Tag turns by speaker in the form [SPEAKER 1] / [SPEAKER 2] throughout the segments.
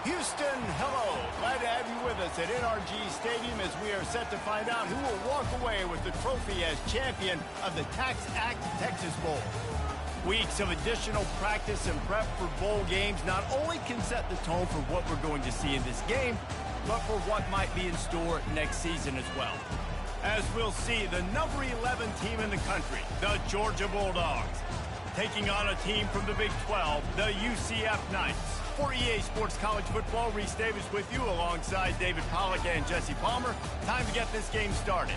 [SPEAKER 1] Houston, hello. Glad to have you with us at NRG Stadium as we are set to find out who will walk away with the trophy as champion of the Tax Act Texas Bowl. Weeks of additional practice and prep for bowl games not only can set the tone for what we're going to see in this game, but for what might be in store next season as well. As we'll see, the number 11 team in the country, the Georgia Bulldogs, taking on a team from the Big 12, the UCF Knights. For EA Sports College Football, Reese Davis with you alongside David Pollack and Jesse Palmer. Time to get this game started.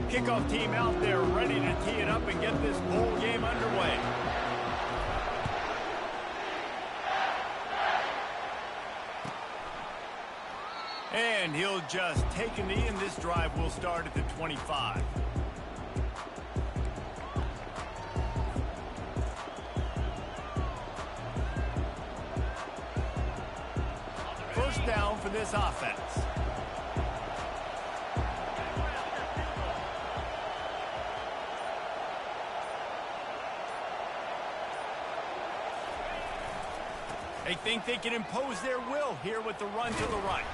[SPEAKER 1] Kickoff team out there ready to tee it up and get this bowl game underway. And he'll just take a knee, and this drive will start at the 25. First down for this offense. They think they can impose their will here with the run to the right.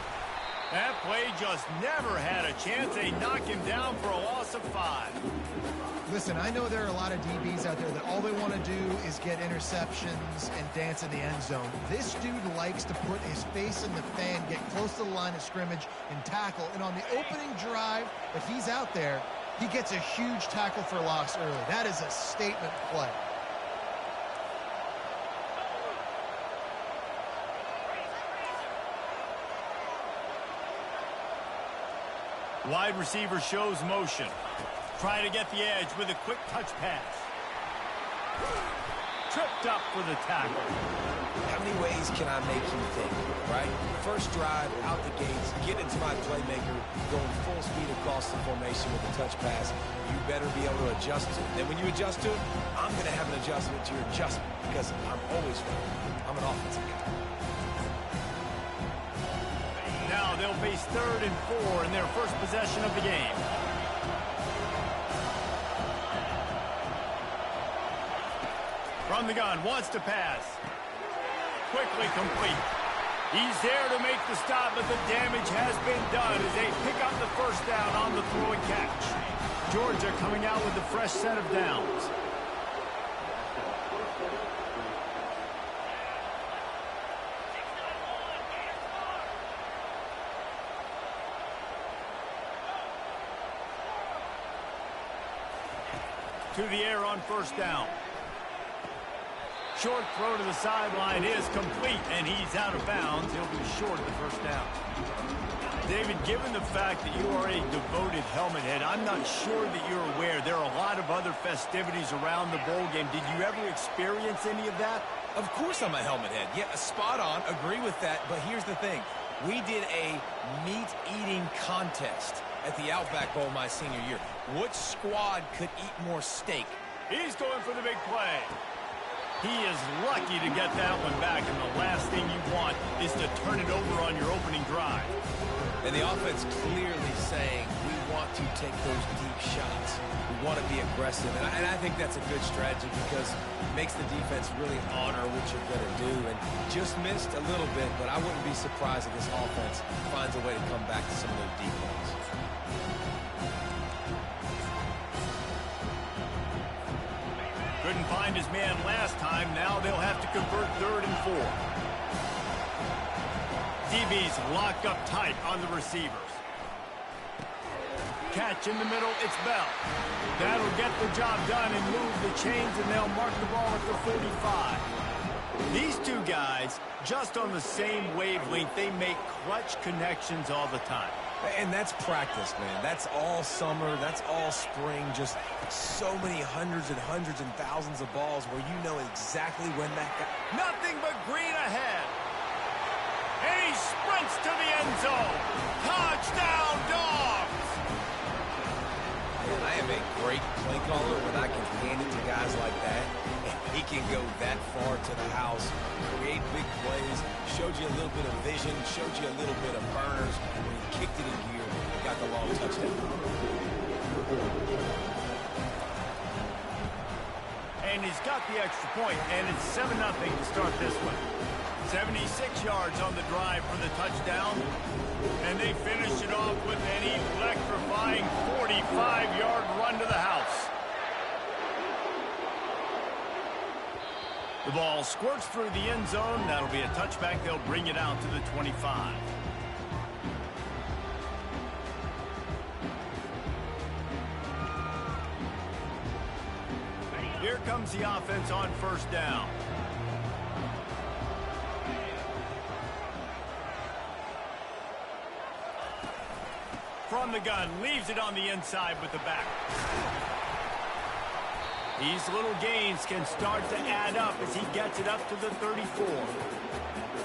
[SPEAKER 1] That play just never had a chance. They knock him down for a loss of 5.
[SPEAKER 2] Listen, I know there are a lot of DBs out there that all they want to do is get interceptions and dance in the end zone. This dude likes to put his face in the fan, get close to the line of scrimmage, and tackle. And on the opening drive, if he's out there, he gets a huge tackle for loss early. That is a statement play.
[SPEAKER 1] Wide receiver shows motion. Trying to get the edge with a quick touch pass. Tripped up for the tackle.
[SPEAKER 3] How many ways can I make you think, right? First drive, out the gates, get into my playmaker, going full speed across the formation with a touch pass. You better be able to adjust to it. Then when you adjust to it, I'm going to have an adjustment to your adjustment because I'm always ready. I'm an offensive guy.
[SPEAKER 1] Now they'll face 3rd and 4 in their first possession of the game. From the gun, wants to pass. Quickly complete. He's there to make the stop, but the damage has been done as they pick up the first down on the throw and catch. Georgia coming out with a fresh set of downs. To the air on first down. Short throw to the sideline is complete, and he's out of bounds. He'll be short of the first down. David, given the fact that you are a devoted helmet head, I'm not sure that you're aware there are a lot of other festivities around the bowl game. Did you ever experience any of that?
[SPEAKER 3] Of course I'm a helmet head. Yeah, spot on. Agree with that. But here's the thing. We did a meat-eating contest at the Outback Bowl my senior year. Which squad could eat more steak?
[SPEAKER 1] He's going for the big play. He is lucky to get that one back, and the last thing you want is to turn it over on your opening drive.
[SPEAKER 3] And the offense clearly saying, we want to take those deep shots. We want to be aggressive. And I think that's a good strategy because it makes the defense really honor what you're going to do. And just missed a little bit, but I wouldn't be surprised if this offense finds a way to come back to some of those deep balls.
[SPEAKER 1] Couldn't find his man last time. Now they'll have to convert 3rd and 4. DB's locked up tight on the receivers. Catch in the middle, it's Bell. That'll get the job done and move the chains, and they'll mark the ball at the 45. These two guys, just on the same wavelength, they make clutch connections all the time.
[SPEAKER 3] And that's practice, man. That's all summer. That's all spring. Just so many hundreds and thousands of balls where you know exactly when that guy...
[SPEAKER 1] Nothing but green ahead. And he sprints to the end zone. Touchdown, Dogs!
[SPEAKER 3] And I am a great play caller when I can hand it to guys like that. And he can go that far to the house, create big plays, showed you a little bit of vision, showed you a little bit of burners. And when he kicked it in gear, got the long touchdown.
[SPEAKER 1] And he's got the extra point, and it's 7-0 to start this one. 76 yards on the drive for the touchdown, and they finish it off with an electrifying 45-yard run to the house. The ball squirts through the end zone. That'll be a touchback. They'll bring it out to the 25. Here comes the offense on first down. From the gun, leaves it on the inside with the back. These little gains can start to add up as he gets it up to the 34.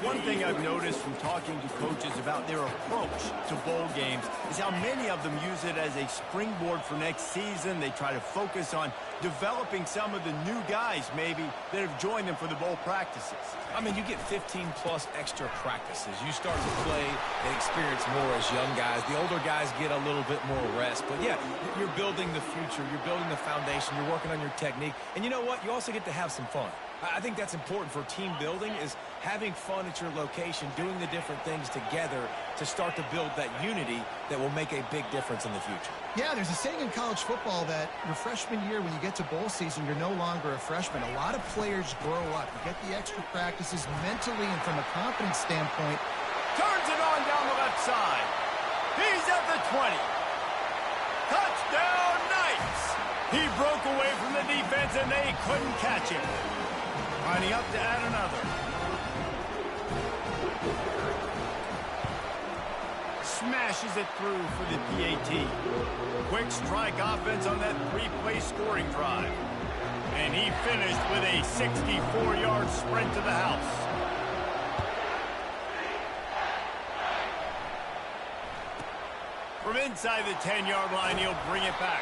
[SPEAKER 1] One thing I've noticed from talking to coaches about their approach to bowl games is how many of them use it as a springboard for next season. They try to focus on developing some of the new guys, maybe, that have joined them for the bowl practices.
[SPEAKER 3] I mean, you get 15-plus extra practices. You start to play and experience more as young guys. The older guys get a little bit more rest. But, yeah, you're building the future. You're building the foundation. You're working on your technique. And you know what? You also get to have some fun. I think that's important for team building, is having fun at your location, doing the different things together to start to build that unity that will make a big difference in the future.
[SPEAKER 2] Yeah, there's a saying in college football that your freshman year, when you get to bowl season, you're no longer a freshman. A lot of players grow up. You get the extra practices mentally and from a confidence standpoint.
[SPEAKER 1] Turns it on down the left side. He's at the 20. Touchdown, Knights! He broke away from the defense, and they couldn't catch him. Lining up to add another. Smashes it through for the PAT. Quick strike offense on that three-play scoring drive. And he finished with a 64-yard sprint to the house. From inside the 10-yard line, he'll bring it back.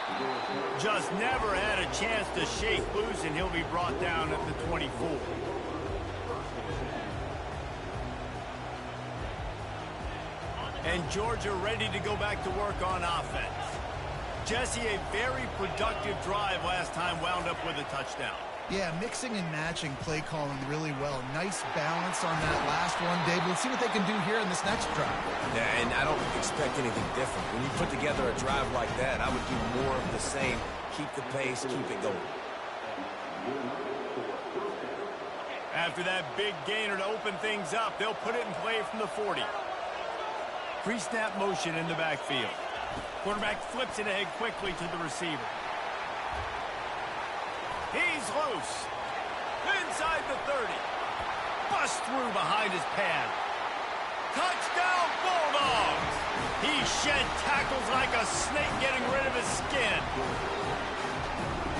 [SPEAKER 1] Just never had a chance to shake loose, and he'll be brought down at the 24. And Georgia ready to go back to work on offense. Jesse, a very productive drive last time, wound up with a touchdown.
[SPEAKER 2] Yeah, mixing and matching play calling really well. Nice balance on that last one, Dave. Let's see what they can do here in this next drive.
[SPEAKER 3] Yeah, and I don't expect anything different. When you put together a drive like that, I would do more of the same. Keep the pace, keep it going.
[SPEAKER 1] After that big gainer to open things up, they'll put it in play from the 40. Pre-snap motion in the backfield. Quarterback flips it ahead quickly to the receiver. He's loose. Inside the 30. Bust through behind his pad. Touchdown, Bulldogs! He shed tackles like a snake getting rid of his skin.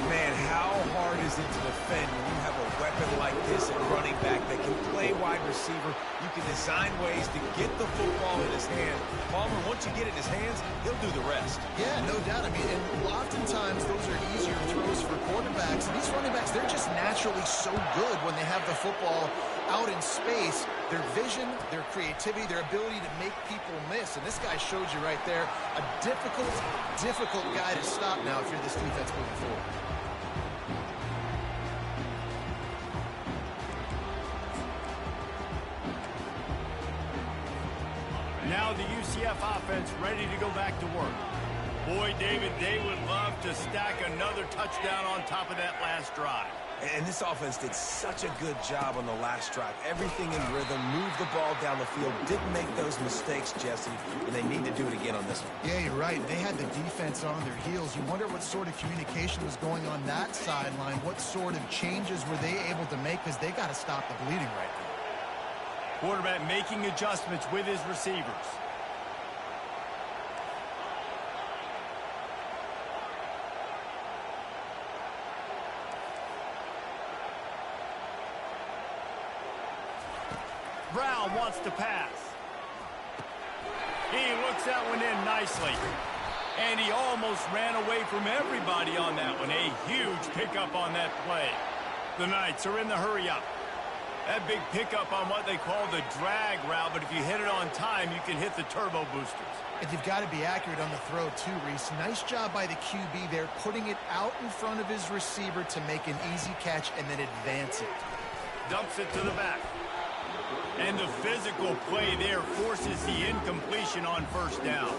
[SPEAKER 3] Man, how hard is it to defend when you have a weapon like this at running back that can play wide receiver? You can design ways to get the football in his hand. Palmer, once you get it in his hands, he'll do the rest.
[SPEAKER 2] Yeah, no doubt. I mean, and oftentimes those are easier throws for quarterbacks. And these running backs, they're just naturally so good when they have the football out in space. Their vision, their creativity, their ability to make people miss. And this guy showed you right there, a difficult guy to stop now if you're this defense moving forward.
[SPEAKER 1] Now the UCF offense ready to go back to work. Boy, David, they would love to stack another touchdown on top of that last drive.
[SPEAKER 3] And this offense did such a good job on the last drive. Everything in rhythm, moved the ball down the field, didn't make those mistakes, Jesse, and they need to do it again on this one.
[SPEAKER 2] Yeah, you're right. They had the defense on their heels. You wonder what sort of communication was going on that sideline. What sort of changes were they able to make, because they got to stop the bleeding right now.
[SPEAKER 1] Quarterback making adjustments with his receivers. Brown wants to pass. He looks that one in nicely. And he almost ran away from everybody on that one. A huge pickup on that play. The Knights are in the hurry-up. That big pickup on what they call the drag route, but if you hit it on time, you can hit the turbo boosters.
[SPEAKER 2] And you've got to be accurate on the throw, too, Reese. Nice job by the QB there, putting it out in front of his receiver to make an easy catch and then advance it.
[SPEAKER 1] Dumps it to the back. And the physical play there forces the incompletion on first down.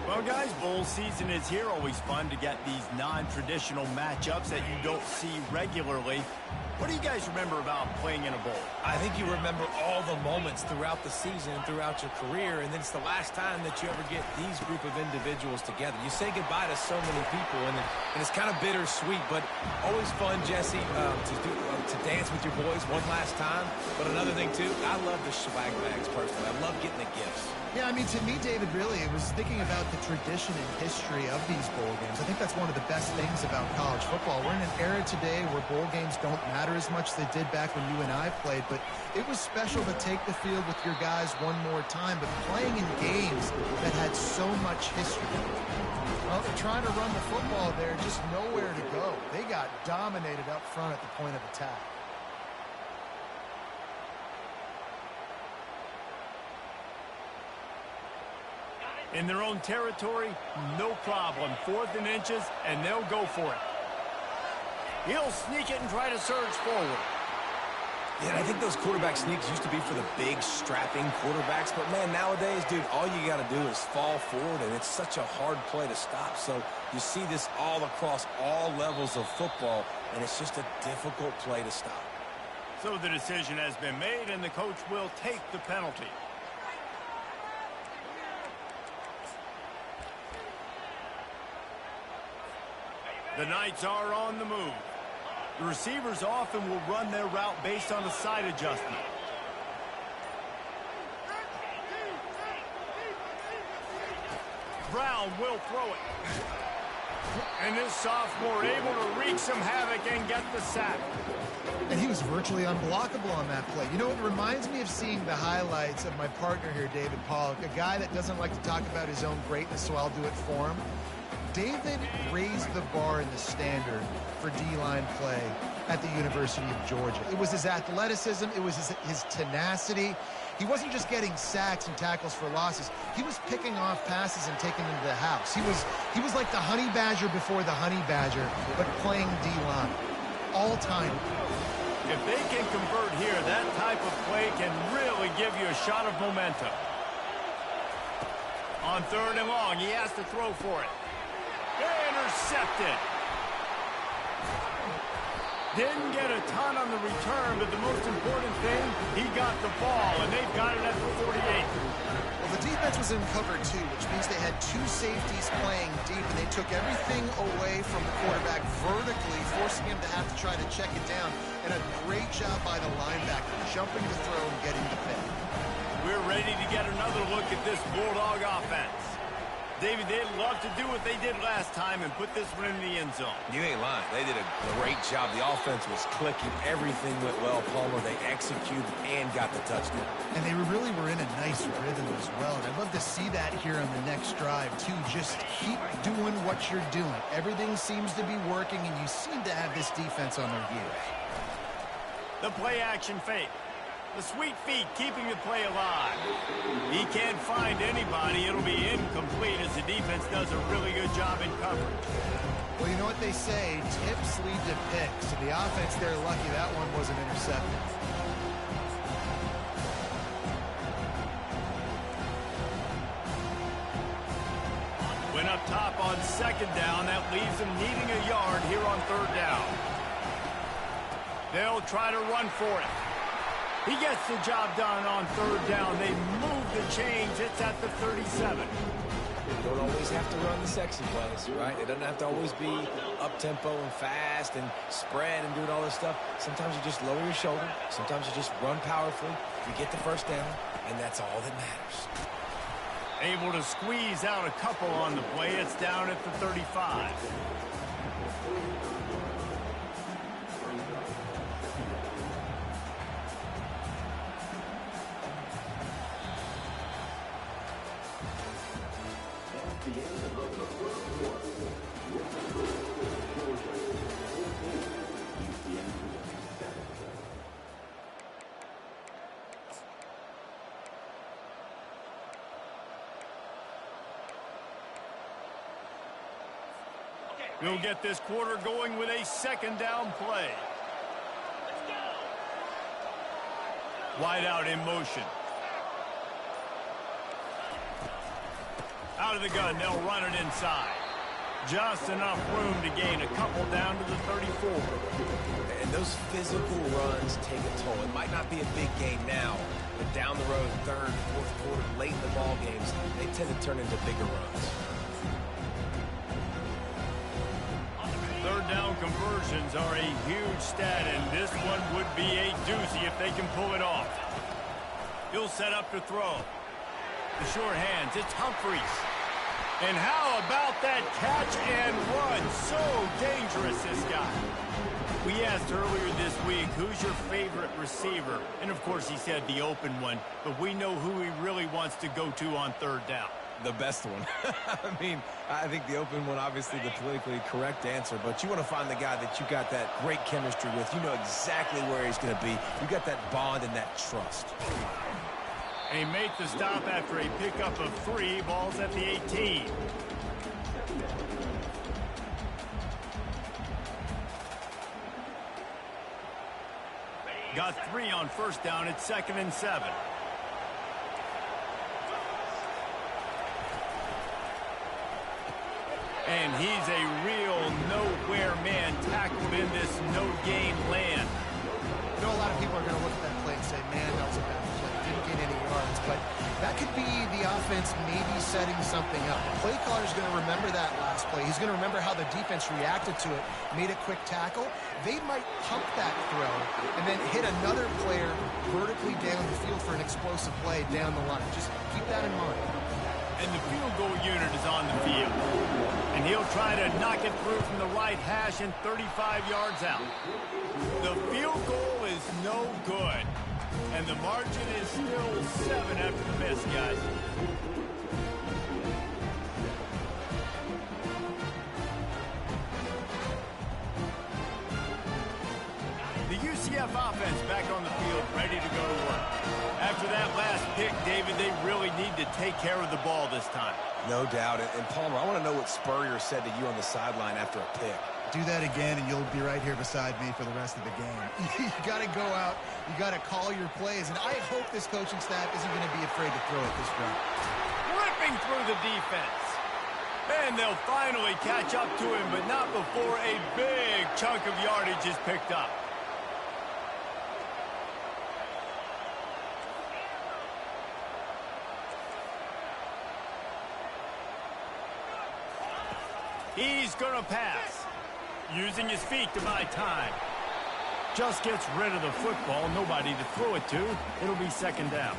[SPEAKER 1] Well, guys, bowl season is here. Always fun to get these non-traditional matchups that you don't see regularly. What do you guys remember about playing in a bowl?
[SPEAKER 3] I think you remember all the moments throughout the season and throughout your career, and then it's the last time that you ever get these group of individuals together. You say goodbye to so many people, and it's kind of bittersweet, but always fun, Jesse, to dance with your boys one last time. But another thing, too, I love the swag bags, personally. I love getting the gifts.
[SPEAKER 2] Yeah, I mean, to me, David, really, it was thinking about the tradition and history of these bowl games. I think that's one of the best things about college football. We're in an era today where bowl games don't matter as much as they did back when you and I played, but it was special to take the field with your guys one more time, but playing in games that had so much history. Well, they're trying to run the football there, just nowhere to go. They got dominated up front at the point of attack.
[SPEAKER 1] In their own territory, no problem. 4th and inches, and they'll go for it. He'll sneak it and try to surge forward.
[SPEAKER 3] Yeah, and I think those quarterback sneaks used to be for the big, strapping quarterbacks. But, man, nowadays, dude, all you got to do is fall forward, and it's such a hard play to stop. So you see this all across all levels of football, and it's just a difficult play to stop.
[SPEAKER 1] So the decision has been made, and the coach will take the penalty. The Knights are on the move. The receivers often will run their route based on a side adjustment. Brown will throw it. And this sophomore able to wreak some havoc and get the sack.
[SPEAKER 2] And he was virtually unblockable on that play. You know, it reminds me of seeing the highlights of my partner here, David Pollock, a guy that doesn't like to talk about his own greatness, so I'll do it for him. David raised the bar in the standard for D-line play at the University of Georgia. It was his athleticism. It was his tenacity. He wasn't just getting sacks and tackles for losses. He was picking off passes and taking them to the house. He was like the honey badger before the honey badger, but playing D-line all time.
[SPEAKER 1] If they can convert here, that type of play can really give you a shot of momentum. On 3rd and long, he has to throw for it. Intercepted. Didn't get a ton on the return, but the most important thing, he got the ball, and they've got it at the 48.
[SPEAKER 2] Well, the defense was in cover 2, which means they had 2 safeties playing deep, and they took everything away from the quarterback vertically, forcing him to have to try to check it down. And a great job by the linebacker, jumping the throw and getting the pick.
[SPEAKER 1] We're ready to get another look at this Bulldog offense. David, they'd love to do what they did last time and put this one in the end zone.
[SPEAKER 3] You ain't lying. They did a great job. The offense was clicking. Everything went well, Palmer. They executed and got the touchdown.
[SPEAKER 2] And they really were in a nice rhythm as well. And I'd love to see that here on the next drive, too. Just keep doing what you're doing. Everything seems to be working, and you seem to have this defense on their heels.
[SPEAKER 1] The play-action fake. The sweet feet keeping the play alive. He can't find anybody. It'll be incomplete as the defense does a really good job in coverage.
[SPEAKER 2] Well, you know what they say, tips lead to picks. So the offense, they're lucky that one wasn't intercepted.
[SPEAKER 1] Went up top on 2nd down. That leaves them needing a yard here on 3rd down. They'll try to run for it. He gets the job done on 3rd down. They move the chains. It's at the 37.
[SPEAKER 3] You don't always have to run the sexy plays, right? It doesn't have to always be up-tempo and fast and spread and doing all this stuff. Sometimes you just lower your shoulder. Sometimes you just run powerfully. You get the 1st down, and that's all that matters.
[SPEAKER 1] Able to squeeze out a couple on the play. It's down at the 35. We'll get this quarter going with a second down play. Wide out in motion. Out of the gun, they'll run it inside. Just enough room to gain a couple down to the 34.
[SPEAKER 3] And those physical runs take a toll. It might not be a big gain now, but down the road, third, fourth quarter, late in the ball games, they tend to turn into bigger runs.
[SPEAKER 1] Third down conversions are a huge stat, and this one would be a doozy if they can pull it off. He'll set up to throw. The short hands, it's Humphries. And how about that catch and run? So dangerous, this guy. We asked earlier this week, who's your favorite receiver? And of course he said the open one, but we know who he really wants to go to on third down.
[SPEAKER 3] The best one. I mean, I think the open one, obviously the politically correct answer, but you want to find the guy that you got that great chemistry with. You know exactly where he's going to be. You got that bond and that trust.
[SPEAKER 1] And he made the stop after a pickup of 3. Balls at the 18. Got 3 on first down. It's 2nd and 7. And he's a real nowhere man tackled in this no-gain land.
[SPEAKER 2] I know a lot of people are going to look at that play and say, man, that was a bad play. Didn't get any yards. But that could be the offense maybe setting something up. The play caller is going to remember that last play. He's going to remember how the defense reacted to it, made a quick tackle. They might pump that throw and then hit another player vertically down the field for an explosive play down the line. Just keep that in mind.
[SPEAKER 1] And the field goal unit is on the field. And he'll try to knock it through from the right hash and 35 yards out. The field goal is no good. And the margin is still 7 after the miss, guys. The UCF offense back on the field, ready to go to work. After that last pick, David, they really need to take care of the ball this time.
[SPEAKER 3] No doubt. And Palmer, I want to know what Spurrier said to you on the sideline after a pick.
[SPEAKER 2] Do that again, and you'll be right here beside me for the rest of the game. You got to go out. You got to call your plays. And I hope this coaching staff isn't going to be afraid to throw it this round.
[SPEAKER 1] Ripping through the defense. And they'll finally catch up to him, but not before a big chunk of yardage is picked up. He's going to pass. Using his feet to buy time. Just gets rid of the football. Nobody to throw it to. It'll be 2nd down.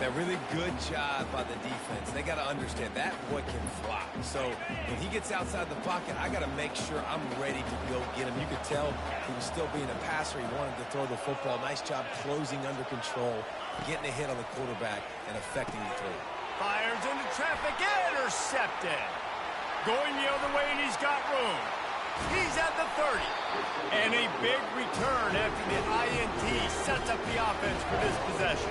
[SPEAKER 3] That really good job by the defense. They got to understand that boy can fly. So when he gets outside the pocket, I got to make sure I'm ready to go get him. You could tell he was still being a passer. He wanted to throw the football. Nice job closing under control, getting a hit on the quarterback, and affecting the throw.
[SPEAKER 1] Fires into traffic. Intercepted. Going the other way, and he's got room. He's at the 30. And a big return after the INT sets up the offense for this possession.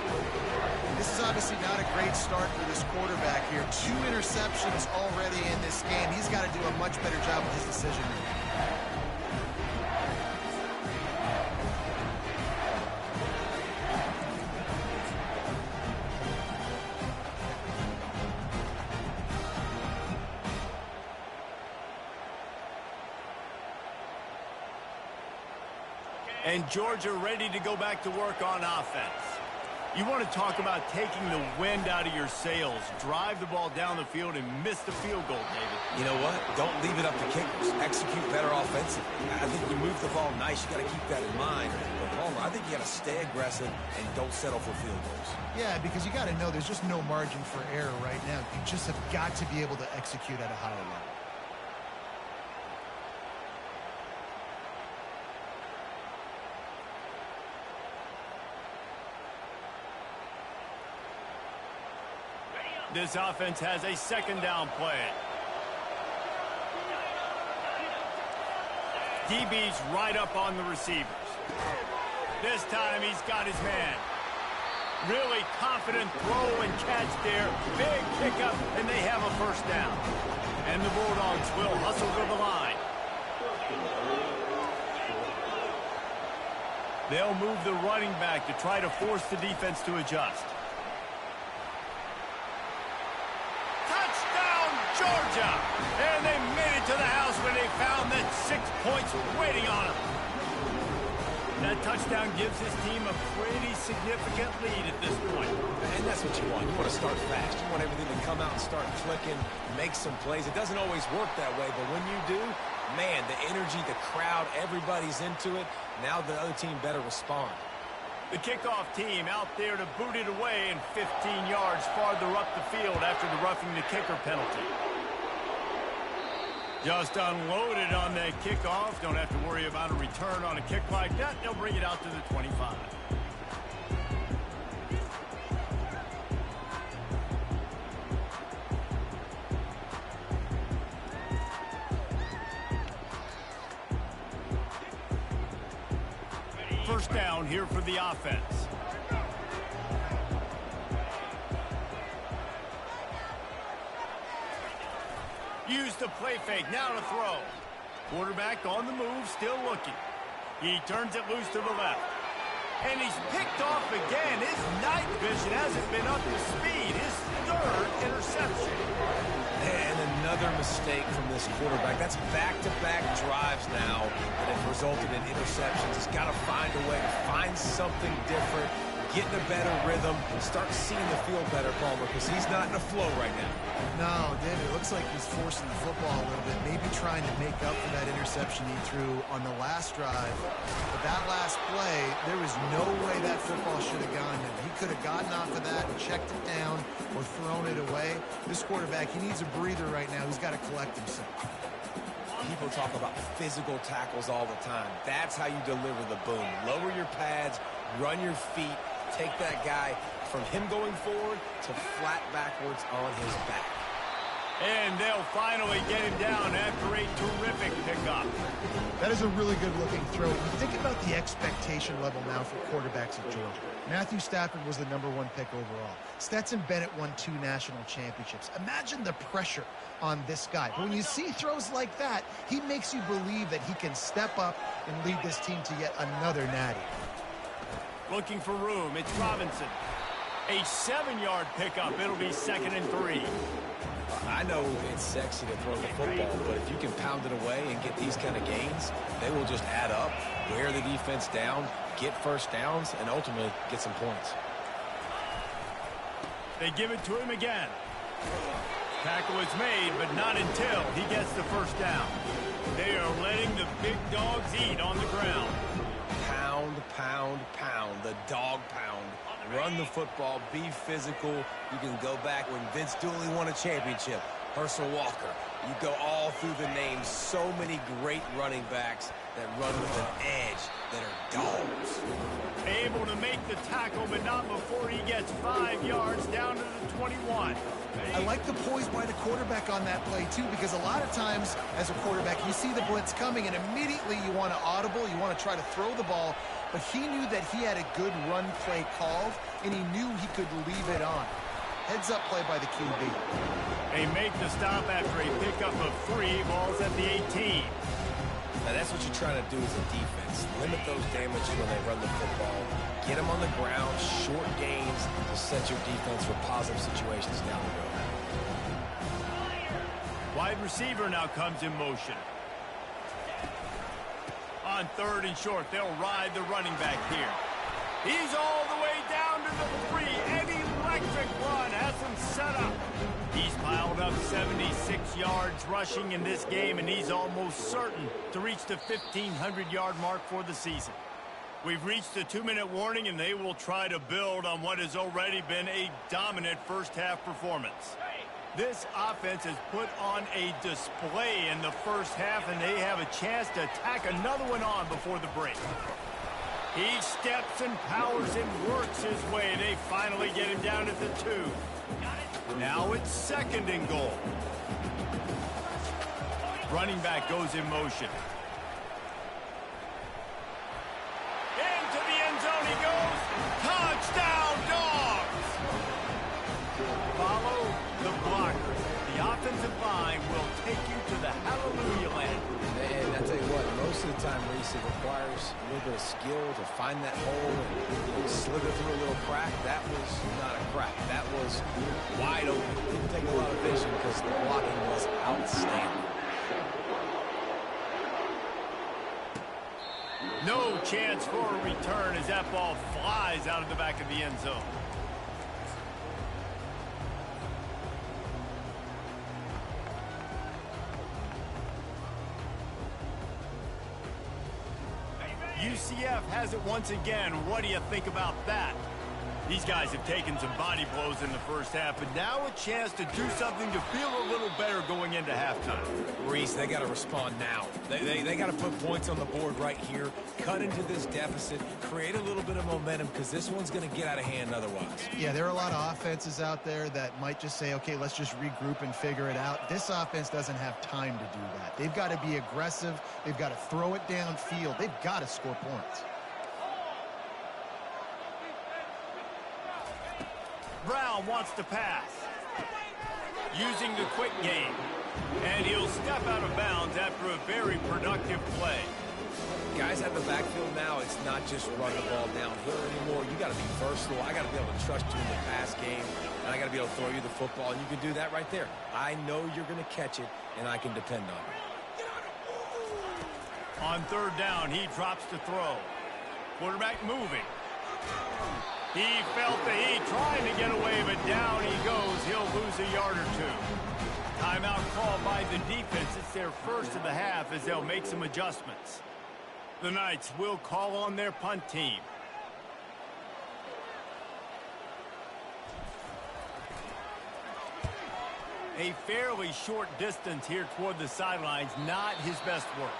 [SPEAKER 2] This is obviously not a great start for this quarterback here. 2 interceptions already in this game. He's got to do a much better job with his decision making.
[SPEAKER 1] And Georgia ready to go back to work on offense. You want to talk about taking the wind out of your sails. Drive the ball down the field and miss the field goal, David.
[SPEAKER 3] You know what? Don't leave it up to kickers. Execute better offensively. I think you move the ball nice. You got to keep that in mind. But Palmer, I think you got to stay aggressive and don't settle for field goals.
[SPEAKER 2] Yeah, because you got to know there's just no margin for error right now. You just have got to be able to execute at a higher level.
[SPEAKER 1] This offense has a second down play. DB's right up on the receivers. This time he's got his man. Really confident throw and catch there. Big pickup, and they have a first down. And the Bulldogs will hustle to the line. They'll move the running back to try to force the defense to adjust. Touchdown, Georgia! And they made it to the house when they found that 6 points waiting on them. That touchdown gives his team a pretty significant lead at this point.
[SPEAKER 3] And that's what you want. You want to start fast. You want everything to come out and start clicking, make some plays. It doesn't always work that way, but when you do, man, the energy, the crowd, everybody's into it. Now the other team better respond.
[SPEAKER 1] The kickoff team out there to boot it away and 15 yards farther up the field after the roughing the kicker penalty. Just unloaded on that kickoff. Don't have to worry about a return on a kick like that. They'll bring it out to the 25. First down here for the offense. Use the play fake, now to throw. Quarterback on the move, still looking. He turns it loose to the left. And he's picked off again. His night vision hasn't been up to speed. His third interception.
[SPEAKER 3] And another mistake from this quarterback. That's back-to-back drives now that have resulted in interceptions. He's got to find a way to find something different, get in a better rhythm, start seeing the field better, Palmer, because he's not in a flow right now.
[SPEAKER 2] No, David, it looks like he's forcing the football a little bit, maybe trying to make up for that interception he threw on the last drive. But that last play, there was no way that football should have gone to him. He could have gotten off of that and checked it down or thrown it away. This quarterback, he needs a breather right now. He's got to collect himself.
[SPEAKER 3] People talk about physical tackles all the time. That's how you deliver the boom. Lower your pads, run your feet, take that guy from him going forward to flat backwards on his back.
[SPEAKER 1] And they'll finally get him down after a terrific pickup.
[SPEAKER 2] That is a really good-looking throw. Think about the expectation level now for quarterbacks at Georgia. Matthew Stafford was the #1 pick overall. Stetson Bennett won 2 national championships. Imagine the pressure on this guy. But when you see throws like that, he makes you believe that he can step up and lead this team to yet another natty.
[SPEAKER 1] Looking for room, it's Robinson. A 7-yard pickup. It'll be 2nd and 3.
[SPEAKER 3] I know it's sexy to throw the football, but if you can pound it away and get these kind of gains, they will just add up, wear the defense down, get first downs, and ultimately get some points.
[SPEAKER 1] They give it to him again. Tackle is made, but not until he gets the first down. They are letting the big dogs eat on the ground.
[SPEAKER 3] Pound, pound, pound, the dog pound. Run the football, be physical. You can go back when Vince Dooley won a championship, Herschel Walker. You go all through the names. So many great running backs that run with an edge that are dogs.
[SPEAKER 1] Able to make the tackle, but not before he gets 5 yards down to the 21.
[SPEAKER 2] I like the poise by the quarterback on that play, too, because a lot of times as a quarterback, you see the blitz coming, and immediately you want to audible, you want to try to throw the ball, but he knew that he had a good run play called, and he knew he could leave it on. Heads-up play by the QB.
[SPEAKER 1] They make the stop after a pickup of 3 balls at the 18.
[SPEAKER 3] Now, that's what you're trying to do as a defense. Limit those damages when they run the football. Get them on the ground, short gains to set your defense for positive situations down the road.
[SPEAKER 1] Wide receiver now comes in motion. On 3rd and short, they'll ride the running back here. He's all the way down to the 3. An electric run has him set up. He's piled up 76 yards rushing in this game, and he's almost certain to reach the 1,500-yard mark for the season. We've reached the 2-minute warning, and they will try to build on what has already been a dominant first-half performance. This offense has put on a display in the first half, and they have a chance to tack another one on before the break. He steps and powers and works his way. They finally get him down at the 2. Now it's 2nd and goal. Running back goes in motion. Into the end zone he goes. Touchdown, Dogs! Follow the blocker. The offensive line will take you to the hallelujah land.
[SPEAKER 3] And I tell you what, most of the time, Reese, it requires a little bit of skill to find that hole and slither through a little crack. That was not a crack. That was wide open. Didn't take a lot of vision because the blocking was outstanding.
[SPEAKER 1] No chance for a return as that ball flies out of the back of the end zone. UCF has it once again. What do you think about that? These guys have taken some body blows in the first half, but now a chance to do something to feel a little better going into halftime.
[SPEAKER 3] Reese, they got to respond now. They got to put points on the board right here, cut into this deficit, create a little bit of momentum because this one's going to get out of hand otherwise.
[SPEAKER 2] Yeah, there are a lot of offenses out there that might just say, okay, let's just regroup and figure it out. This offense doesn't have time to do that. They've got to be aggressive. They've got to throw it downfield. They've got to score points.
[SPEAKER 1] Brown wants to pass. Using the quick game. And he'll step out of bounds after a very productive play.
[SPEAKER 3] Guys have the backfield now. It's not just run the ball downhill anymore. You got to be versatile. I got to be able to trust you in the pass game. And I got to be able to throw you the football. And you can do that right there. I know you're going to catch it, and I can depend on it.
[SPEAKER 1] On 3rd down, he drops to throw. Quarterback moving. He felt the heat trying to get away, but down he goes. He'll lose a yard or 2. Timeout called by the defense. It's their first of the half as they'll make some adjustments. The Knights will call on their punt team. A fairly short distance here toward the sidelines, not his best work.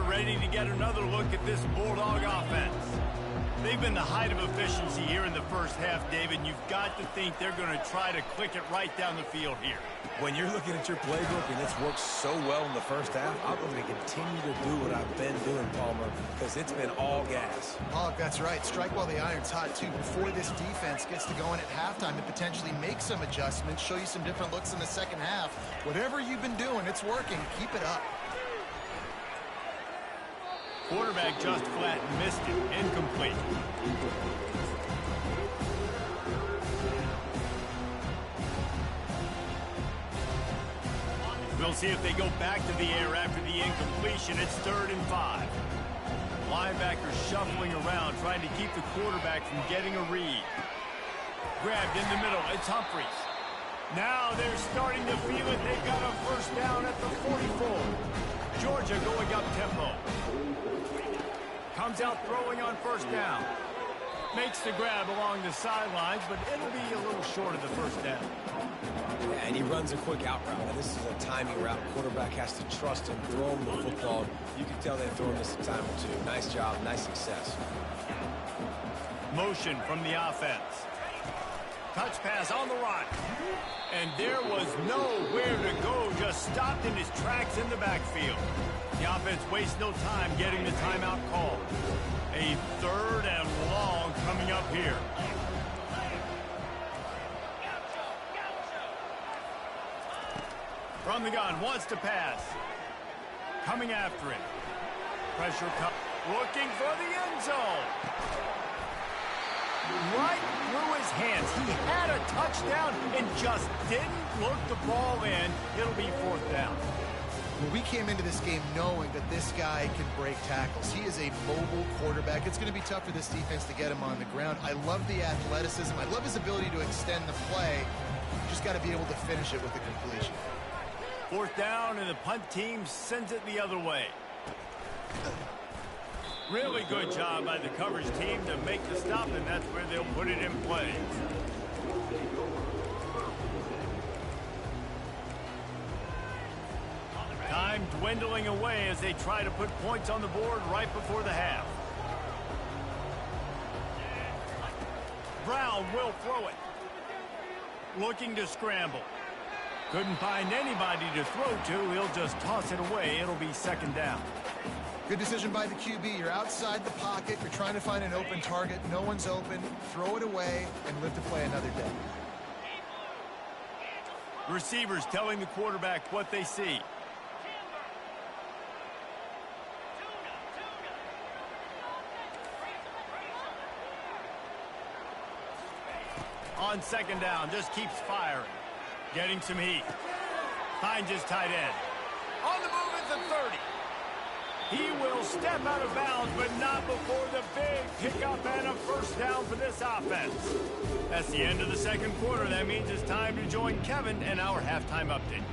[SPEAKER 1] Ready to get another look at this Bulldog offense. They've been the height of efficiency here in the first half, David, and you've got to think they're going to try to click it right down the field here.
[SPEAKER 3] When you're looking at your playbook and it's worked so well in the first half, I'm going to continue to do what I've been doing, Palmer, because it's been all gas.
[SPEAKER 2] Oh, that's right. Strike while the iron's hot, too. Before this defense gets to going at halftime to potentially make some adjustments, show you some different looks in the second half. Whatever you've been doing, it's working. Keep it up.
[SPEAKER 1] Quarterback just flat missed it. Incomplete. We'll see if they go back to the air after the incompletion. It's 3rd and 5. Linebacker shuffling around, trying to keep the quarterback from getting a read. Grabbed in the middle. It's Humphries. Now they're starting to feel it. They've got a first down at the 44. Georgia going up tempo. Comes out throwing on first down. Makes the grab along the sidelines, but it'll be a little short of the first down.
[SPEAKER 3] Yeah, and he runs a quick out route. Now, this is a timing route. Quarterback has to trust him, throw him the football. You can tell they've thrown this a time or two. Nice job, nice success.
[SPEAKER 1] Motion from the offense. Touch pass on the run. And there was nowhere to go, just stopped in his tracks in the backfield. The offense wastes no time getting the timeout call. A 3rd and long coming up here. From the gun, wants to pass. Coming after it. Pressure looking for the end zone. Right through his hands. He had a touchdown and just didn't look the ball in. It'll be 4th down.
[SPEAKER 2] Well, we came into this game knowing that this guy can break tackles. He is a mobile quarterback. It's going to be tough for this defense to get him on the ground. I love the athleticism. I love his ability to extend the play. Just got to be able to finish it with the completion.
[SPEAKER 1] 4th down, and the punt team sends it the other way. Really good job by the coverage team to make the stop, and that's where they'll put it in play. dwindling away as they try to put points on the board right before the half. Brown will throw it. Looking to scramble. Couldn't find anybody to throw to. He'll just toss it away. It'll be second down.
[SPEAKER 2] Good decision by the QB. You're outside the pocket. You're trying to find an open target. No one's open. Throw it away and live to play another day.
[SPEAKER 1] Receivers telling the quarterback what they see. On second down, just keeps firing. Getting some heat. Finds his tight end. On the move at the 30. He will step out of bounds, but not before the big pickup and a first down for this offense. That's the end of the second quarter. That means it's time to join Kevin and our halftime update.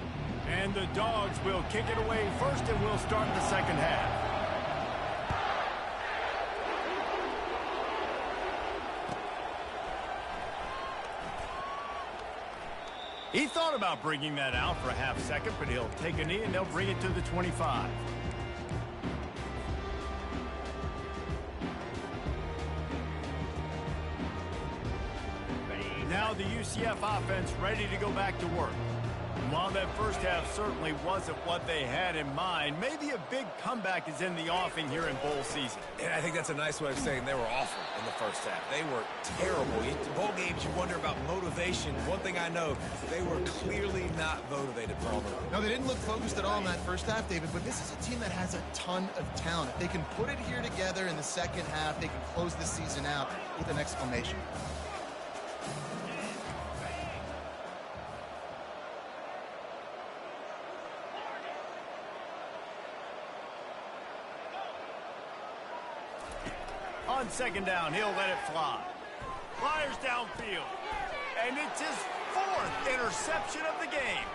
[SPEAKER 1] And the Dogs will kick it away first, and we'll start the second half. He thought about bringing that out for a half second, but he'll take a knee and they'll bring it to the 25. Now the UCF offense ready to go back to work. And while that first half certainly wasn't what they had in mind, maybe a big comeback is in the offing here in bowl season.
[SPEAKER 3] And I think that's a nice way of saying they were awful in the first half. They were terrible. In bowl games, you wonder about motivation. One thing I know, they were clearly not motivated for all the run.
[SPEAKER 2] No, they didn't look focused at all in that first half, David, but this is a team that has a ton of talent. If they can put it here together in the second half, they can close the season out with an exclamation.
[SPEAKER 1] On second down, he'll let it fly. Flyers downfield. And it's his fourth interception of the game.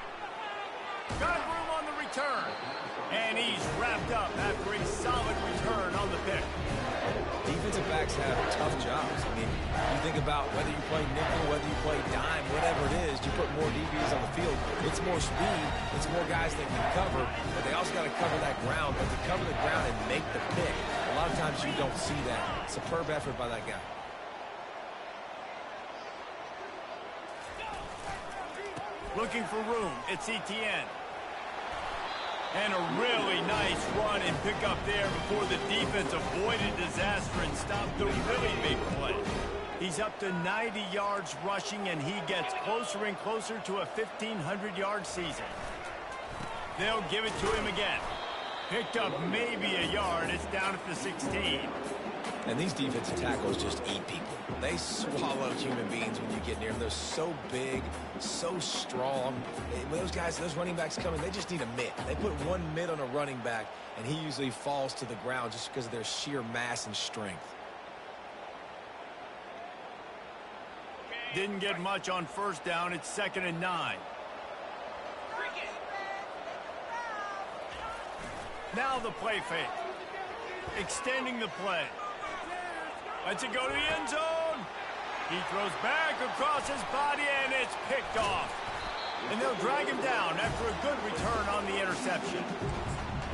[SPEAKER 1] Got room on the return. And he's wrapped up after a solid return on the pick.
[SPEAKER 3] Defensive backs have tough jobs. I mean, you think about whether you play nickel, whether you play dime, whatever it is, you put more DBs on the field. It's more speed. It's more guys that can cover. But they also got to cover that ground. But to cover the ground and make the pick, a lot of times you don't see that. Superb effort by that guy.
[SPEAKER 1] Looking for room. It's Etienne. And a really nice run and pick up there before the defense avoided disaster and stopped the really big play. He's up to 90 yards rushing, and he gets closer and closer to a 1,500-yard season. They'll give it to him again. Picked up maybe a yard. It's down at the 16.
[SPEAKER 3] And these defensive tackles just eat people. They swallow human beings when you get near them. They're so big, so strong. When those guys, those running backs come in, they just need a mitt. They put one mitt on a running back, and he usually falls to the ground just because of their sheer mass and strength.
[SPEAKER 1] Didn't get much on first down. It's 2nd and 9. Now the play fake. Extending the play. Lets it go to the end zone. He throws back across his body, and it's picked off. And they'll drag him down after a good return on the interception.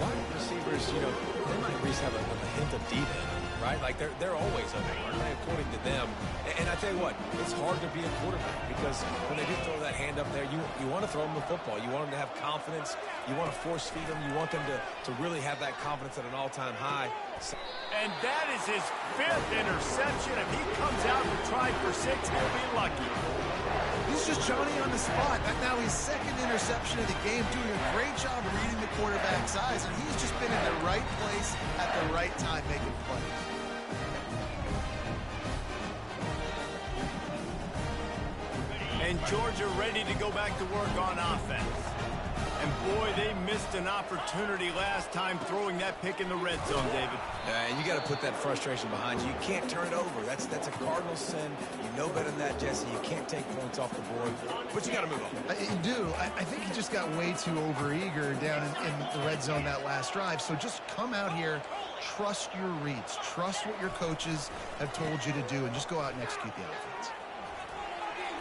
[SPEAKER 3] Wide receivers, you know, they might at least have a hint of deep in them, right? Like they're always open, aren't they, according to them? And I tell you what, it's hard to be a quarterback because when they do throw that hand up there, you want to throw them the football. You want them to have confidence. You want to force feed them. You want them to really have that confidence at an all-time high.
[SPEAKER 1] And that is his 5th interception. If he comes out and tries for 6, he'll be lucky.
[SPEAKER 2] He's just Johnny on the spot. Now his 2nd interception of the game, doing a great job of reading the quarterback's eyes, and he's just been in the right place at the right time making plays.
[SPEAKER 1] And Georgia ready to go back to work on offense. And boy, they missed an opportunity last time throwing that pick in the red zone, David.
[SPEAKER 3] And you got to put that frustration behind you. You can't turn it over. That's a cardinal sin. You know better than that, Jesse. You can't take points off the board. But you got to move on.
[SPEAKER 2] You do. I think he just got way too overeager down in the red zone that last drive. So just come out here, trust your reads, trust what your coaches have told you to do, and just go out and execute the offense.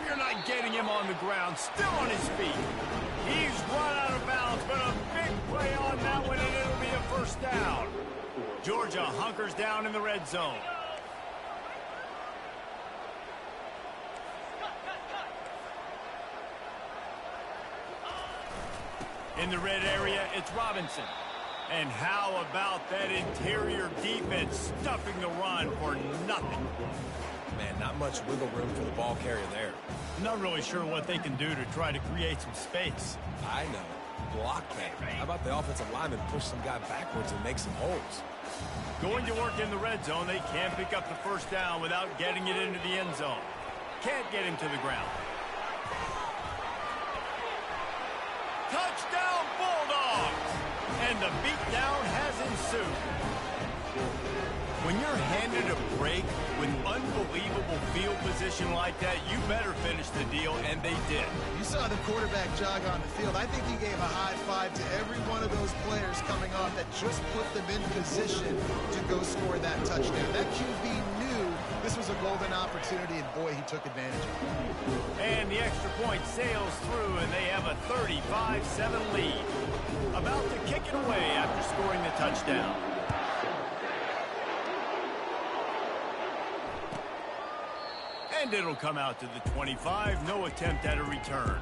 [SPEAKER 1] You're not getting him on the ground, still on his feet. He's run out of bounds, but a big play on that one, and it'll be a first down. Georgia hunkers down in the red zone. In the red area, it's Robinson. And how about that interior defense stuffing the run for nothing?
[SPEAKER 3] Man, not much wiggle room for the ball carrier there.
[SPEAKER 1] Not really sure what they can do to try to create some space.
[SPEAKER 3] I know. Block that. How about the offensive lineman push some guy backwards and make some holes?
[SPEAKER 1] Going to work in the red zone, they can't pick up the first down without getting it into the end zone. Can't get him to the ground. Touchdown, Bulldogs! And the beatdown has ensued. When you're handed a break with unbelievable field position like that, you better finish the deal, and they did.
[SPEAKER 2] You saw the quarterback jog on the field. I think he gave a high five to every one of those players coming off that just put them in position to go score that touchdown. That QB knew this was a golden opportunity, and boy, he took advantage of it.
[SPEAKER 1] And the extra point sails through, and they have a 35-7 lead. About to kick it away after scoring the touchdown. And it'll come out to the 25. No attempt at a return.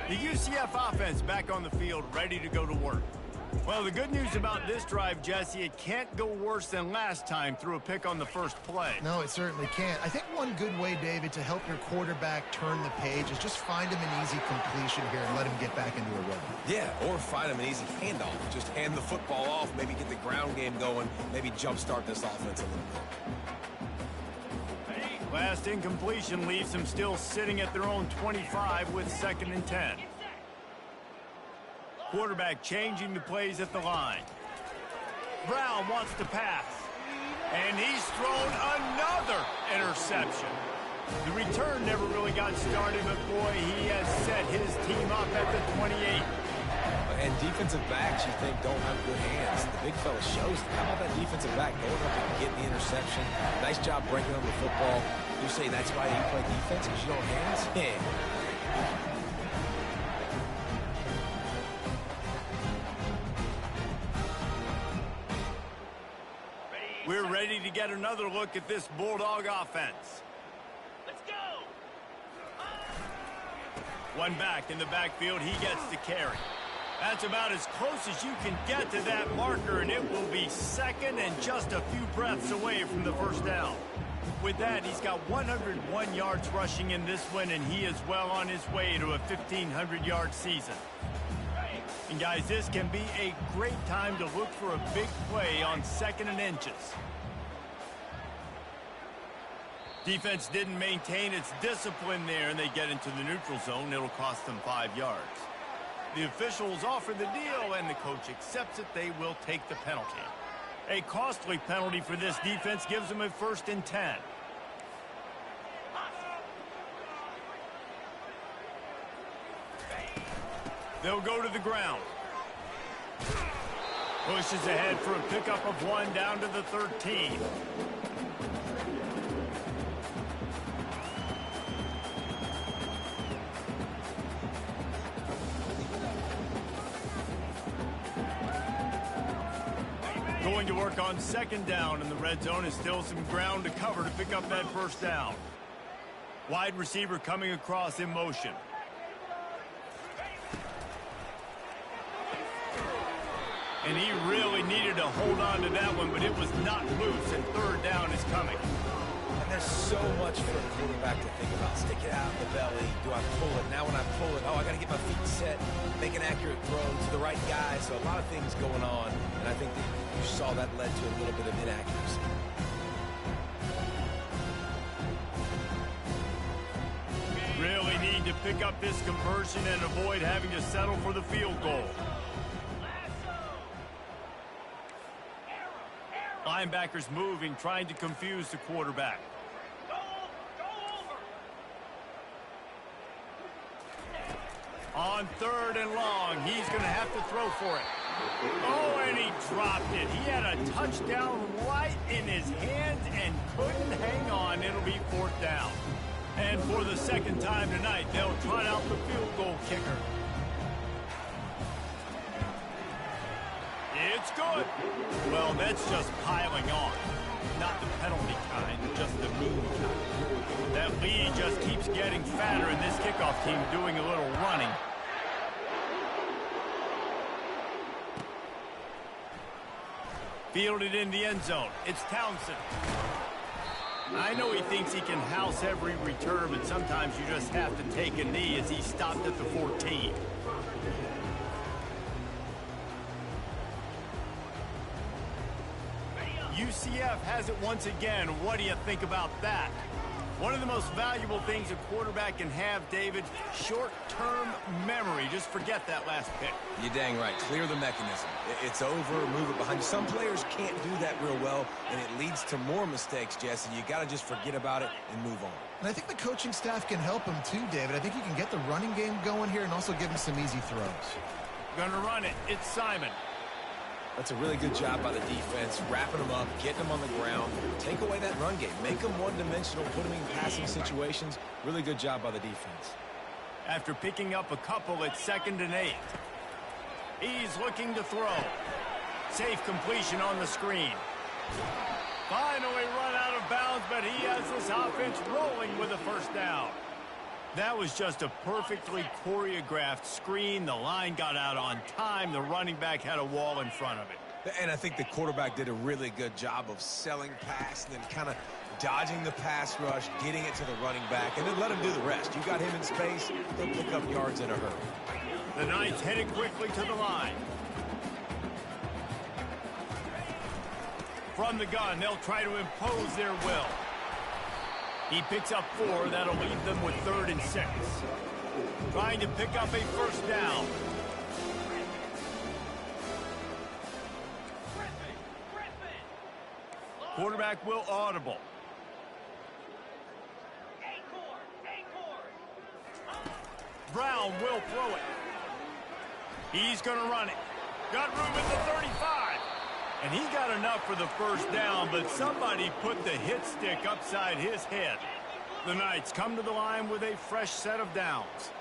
[SPEAKER 1] The UCF offense back on the field, ready to go to work. Well, the good news about this drive, Jesse, it can't go worse than last time through a pick on the first play.
[SPEAKER 2] No, it certainly can't. I think one good way, David, to help your quarterback turn the page is just find him an easy completion here and let him get back into a rhythm.
[SPEAKER 3] Yeah, or find him an easy handoff. Just hand the football off, maybe get the ground game going, maybe jumpstart this offense a little bit.
[SPEAKER 1] Last incompletion leaves them still sitting at their own 25 with 2nd and 10. Quarterback changing the plays at the line. Brown wants to pass. And he's thrown another interception. The return never really got started, but boy, he has set his team up at the 28.
[SPEAKER 3] And defensive backs, you think, don't have good hands. The big fella shows them. How about that defensive back going up and getting the interception? Nice job breaking on the football. You say that's why you play defense, because you don't have hands? Yeah.
[SPEAKER 1] We're ready to get another look at this Bulldog offense.
[SPEAKER 4] Let's go!
[SPEAKER 1] One back in the backfield, he gets the carry. That's about as close as you can get to that marker, and it will be second and just a few breaths away from the first down. With that, he's got 101 yards rushing in this one, and he is well on his way to a 1,500-yard season. And guys, this can be a great time to look for a big play on 2nd and inches. Defense didn't maintain its discipline there, and they get into the neutral zone. It'll cost them 5 yards. The officials offer the deal, and the coach accepts it. They will take the penalty. A costly penalty for this defense gives them a 1st and 10. They'll go to the ground. Pushes ahead for a pickup of 1 down to the 13. Going to work on 2nd down in the red zone, is still some ground to cover to pick up that first down. Wide receiver coming across in motion. And he really needed to hold on to that one, but it was not loose, and 3rd down is coming.
[SPEAKER 3] And there's so much for a quarterback to think about. Stick it out in the belly. Do I pull it? Now when I pull it, oh, I got to get my feet set, make an accurate throw to the right guy. So a lot of things going on, and I think that you saw that led to a little bit of inaccuracy.
[SPEAKER 1] Really need to pick up this conversion and avoid having to settle for the field goal. Linebackers moving, trying to confuse the quarterback. On 3rd and long, he's going to have to throw for it. Oh, and he dropped it. He had a touchdown right in his hands and couldn't hang on. It'll be 4th down. And for the second time tonight, they'll trot out the field goal kicker. It's good. Well, that's just piling on. Not the penalty kind, just the mean kind. That lead just keeps getting fatter, and this kickoff team doing a little running. Fielded in the end zone. It's Townsend. I know he thinks he can house every return, but sometimes you just have to take a knee as he stopped at the 14. UCF has it once again. What do you think about that? One of the most valuable things a quarterback can have, David, short-term memory. Just forget that last pick.
[SPEAKER 3] You're dang right. Clear the mechanism. It's over, move it behind you. Some players can't do that real well, and it leads to more mistakes, Jesse. You got to just forget about it and move on.
[SPEAKER 2] And I think the coaching staff can help him too, David. I think he can get the running game going here and also give him some easy throws.
[SPEAKER 1] Gonna run it. It's Simon.
[SPEAKER 3] That's a really good job by the defense, wrapping them up, getting them on the ground. Take away that run game. Make them one-dimensional, put them in passing situations. Really good job by the defense.
[SPEAKER 1] After picking up a couple, it's 2nd and 8. He's looking to throw. Safe completion on the screen. Finally run out of bounds, but he has this offense rolling with a 1st down. That was just a perfectly choreographed screen. The line got out on time. The running back had a wall in front of it.
[SPEAKER 3] And I think the quarterback did a really good job of selling pass and then kind of dodging the pass rush, getting it to the running back, and then let him do the rest. You got him in space, he'll pick up yards in a hurry.
[SPEAKER 1] The Knights headed quickly to the line. From the gun, they'll try to impose their will. He picks up 4. That'll leave them with 3rd and 6. Trying to pick up a 1st down. Quarterback will audible. Brown will throw it. He's going to run it. Got room at the 35. And he got enough for the 1st down, but somebody put the hit stick upside his head. The Knights come to the line with a fresh set of downs.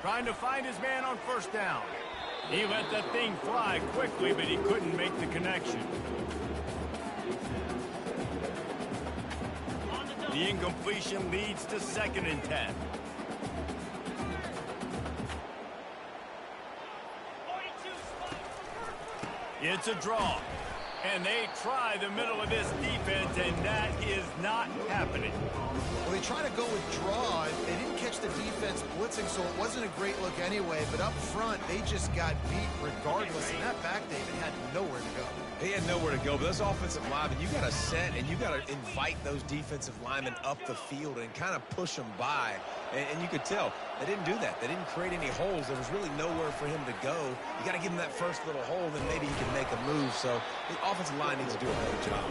[SPEAKER 1] Trying to find his man on 1st down. He let that thing fly quickly, but he couldn't make the connection. The incompletion leads to 2nd and 10. It's a draw. And they try the middle of this defense, and that is not happening.
[SPEAKER 2] Well, they try to go with draw. They didn't catch the defense blitzing, so it wasn't a great look anyway. But up front, they just got beat regardless. And that back, David, had nowhere to go.
[SPEAKER 3] He had nowhere to go, but those offensive linemen, you got to set and you got to invite those defensive linemen up the field and kind of push them by. And you could tell they didn't do that. They didn't create any holes. There was really nowhere for him to go. You got to give him that first little hole, then maybe he can make a move. So the offensive line needs to do a better job.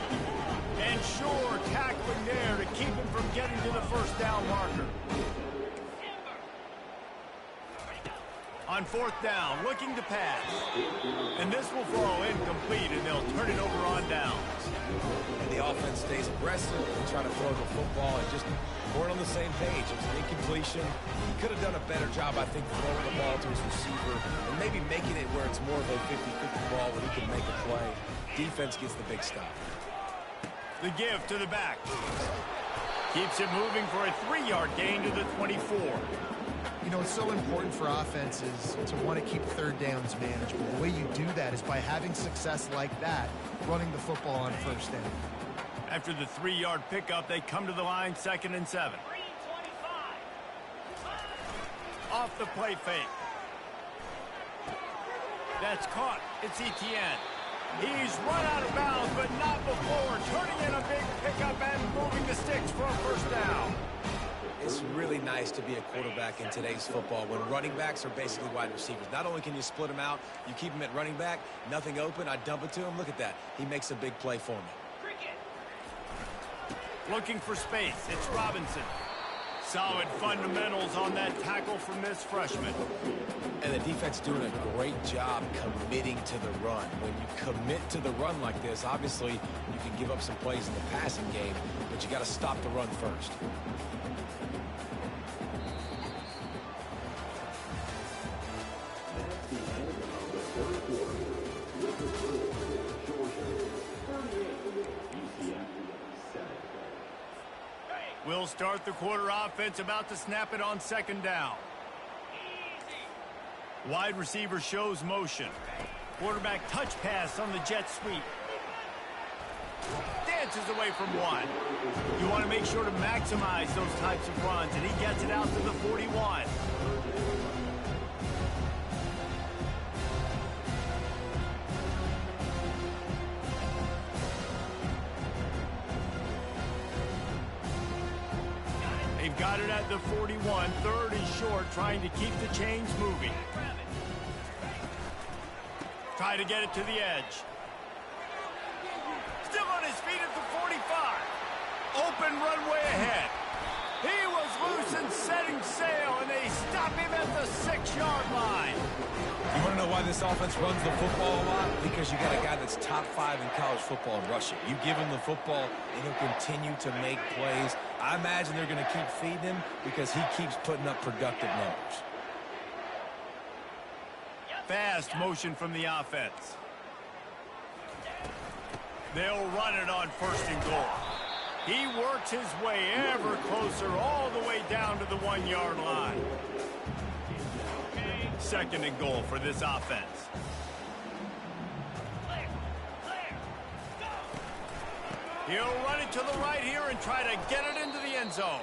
[SPEAKER 1] And sure, tackling there to keep him from getting to the 1st down marker. On 4th down, looking to pass. And this will fall incomplete, and they'll turn it over on downs.
[SPEAKER 3] And the offense stays aggressive and try to throw the football and just weren't on the same page. It was an incompletion. He could have done a better job, I think, throwing the ball to his receiver and maybe making it where it's more of a 50-50 ball where he can make a play. Defense gets the big stop.
[SPEAKER 1] The give to the back. Keeps it moving for a 3-yard gain to the 24.
[SPEAKER 2] You know, it's so important for offenses to want to keep 3rd downs manageable. The way you do that is by having success like that, running the football on 1st down.
[SPEAKER 1] After the 3-yard pickup, they come to the line 2nd and 7. Off the play fake. That's caught. It's Etienne. He's run out of bounds, but not before. Turning in a big pickup and moving the sticks for a 1st down.
[SPEAKER 3] It's really nice to be a quarterback in today's football when running backs are basically wide receivers. Not only can you split them out, you keep them at running back, nothing open, I dump it to him. Look at that. He makes a big play for me.
[SPEAKER 1] Looking for space. It's Robinson. Solid fundamentals on that tackle from this freshman.
[SPEAKER 3] And the defense doing a great job committing to the run. When you commit to the run like this, obviously you can give up some plays in the passing game, but you got to stop the run first.
[SPEAKER 1] We'll start the quarter offense, about to snap it on second down. Wide receiver shows motion. Quarterback touch pass on the jet sweep. Dances away from one. You want to make sure to maximize those types of runs, and he gets it out to the 41. They've got it at the 41, third and short, trying to keep the chains moving. Try to get it to the edge. Still on his feet at the 45. Open runway ahead. He was loose and setting sail, and they stop him at the 6-yard line.
[SPEAKER 3] You want to know why this offense runs the football a lot? Because you got a guy that's top 5 in college football in rushing. You give him the football, and he'll continue to make plays. I imagine they're going to keep feeding him because he keeps putting up productive numbers.
[SPEAKER 1] Fast motion from the offense. They'll run it on first and goal. He works his way ever closer all the way down to the 1-yard line. Second and goal for this offense. He'll run it to the right here and try to get it into the end zone.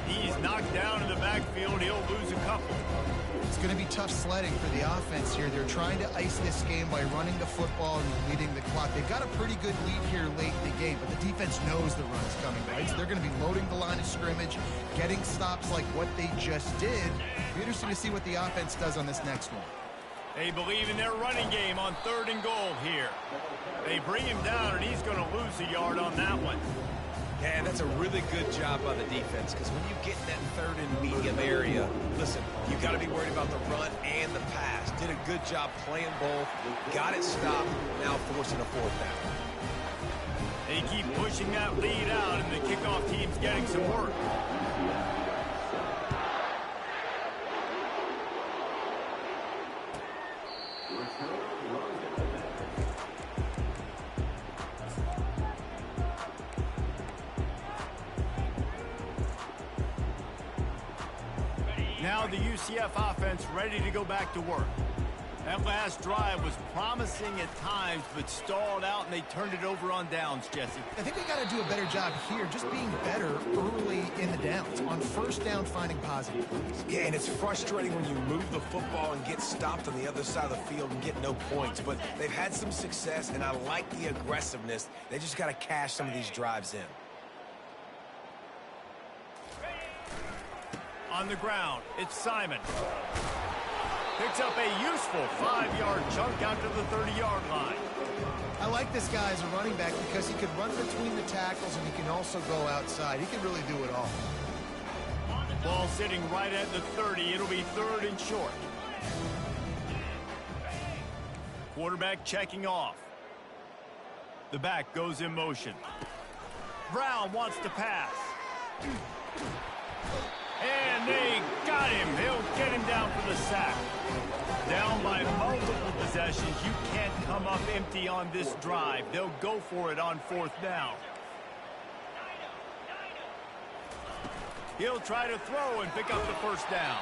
[SPEAKER 1] He's knocked down in the backfield. He'll lose a couple.
[SPEAKER 2] It's going to be tough sledding for the offense here. They're trying to ice this game by running the football and leading the clock. They've got a pretty good lead here late in the game, but the defense knows the run's coming, right? So they're going to be loading the line of scrimmage, getting stops like what they just did. It'll be interesting to see what the offense does on this next one.
[SPEAKER 1] They believe in their running game on third and goal here. They bring him down, and he's going to lose a yard on that one.
[SPEAKER 3] Yeah, that's a really good job by the defense, because when you get in that third and medium area, listen, you got to be worried about the run and the pass. Did a good job playing both, got it stopped, now forcing a fourth down.
[SPEAKER 1] They keep pushing that lead out, and the kickoff team's getting some work. Now the UCF offense ready to go back to work. That last drive was promising at times, but stalled out, and they turned it over on downs, Jesse.
[SPEAKER 2] I think we got to do a better job here, just being better early in the downs. On first down, finding positive plays.
[SPEAKER 3] Yeah, and it's frustrating when you move the football and get stopped on the other side of the field and get no points. But they've had some success, and I like the aggressiveness. They just got to cash some of these drives in.
[SPEAKER 1] On the ground, it's Simon. Picks up a useful 5-yard chunk out to the 30-yard line.
[SPEAKER 2] I like this guy as a running back because he can run between the tackles and he can also go outside. He can really do it all.
[SPEAKER 1] Ball sitting right at the 30. It'll be third and short. Quarterback checking off. The back goes in motion. Brown wants to pass. And they got him. He'll get him down for the sack. Down by multiple possessions. You can't come up empty on this drive. They'll go for it on fourth down. He'll try to throw and pick up the first down.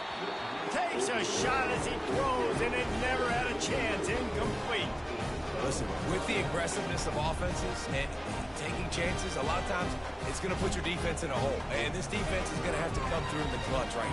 [SPEAKER 1] Takes a shot as he throws, and it never had a chance. Incomplete.
[SPEAKER 3] Listen, with the aggressiveness of offenses and taking chances, a lot of times it's going to put your defense in a hole. And this defense is going to have to come through in the clutch right here.